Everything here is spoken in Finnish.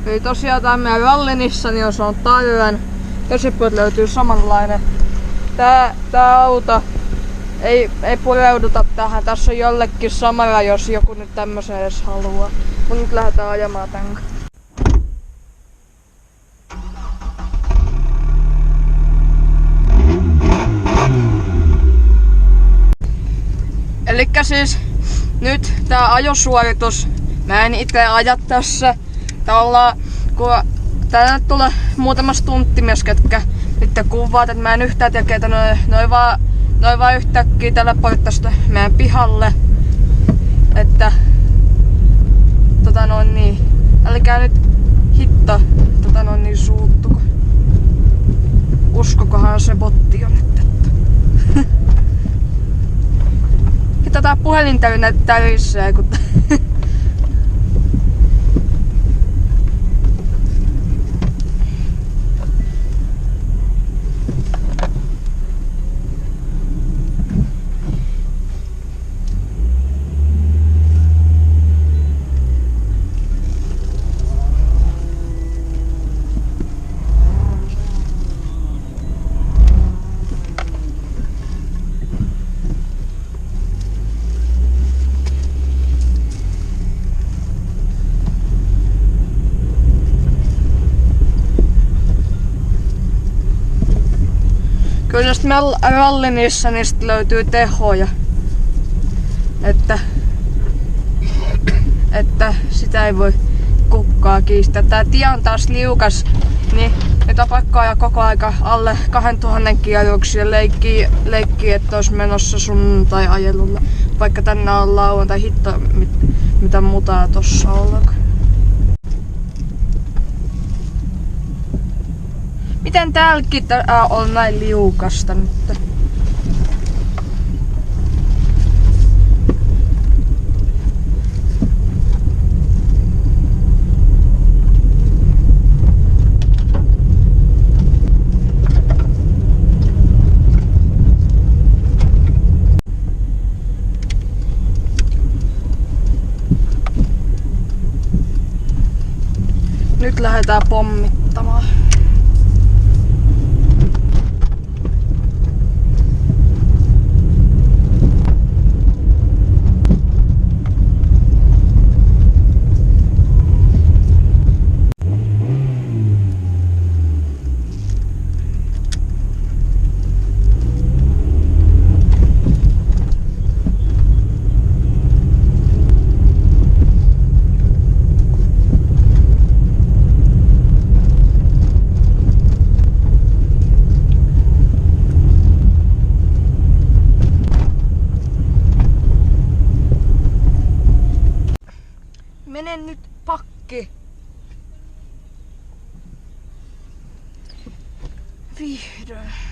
Eli tosiaan tää meidän Rallinissa, niin jos on tarven, toiselta löytyy samanlainen. Tää auto ei pureuduta tähän. Tässä on jollekin samalla, jos joku nyt tämmösen edes haluaa. Mut nyt lähdetään ajamaan tän. Elikkä siis nyt tää ajosuoritus. Mä en itse aja tässä. Kun täällä nyt tulee muutama stunttimies, ketkä nyt kuvaat, että mä en yhtään tekee, että noin vaan yhtäkkiä teleporttasta meidän pihalle. Että älkää nyt hitto suuttuko. Uskokohan se botti on nyt. Hitto tää puhelin tärisee, kun kyllä näistä Rallinissa niistä löytyy tehoja. Että sitä ei voi kukkaa kiistää. Tää tie on taas liukas, niin nyt on pakko ajaa koko aika alle 2000 kierroksia leikkii, että ois menossa sunnuntai-ajelulle. Vaikka tänne on lauantai, hitto mitä mutaa tossa ollaan. Miten täälläkin on näin liukasta nyt? Nyt lähdetään pommittamaan. Mene nyt pakki. Vihdoin.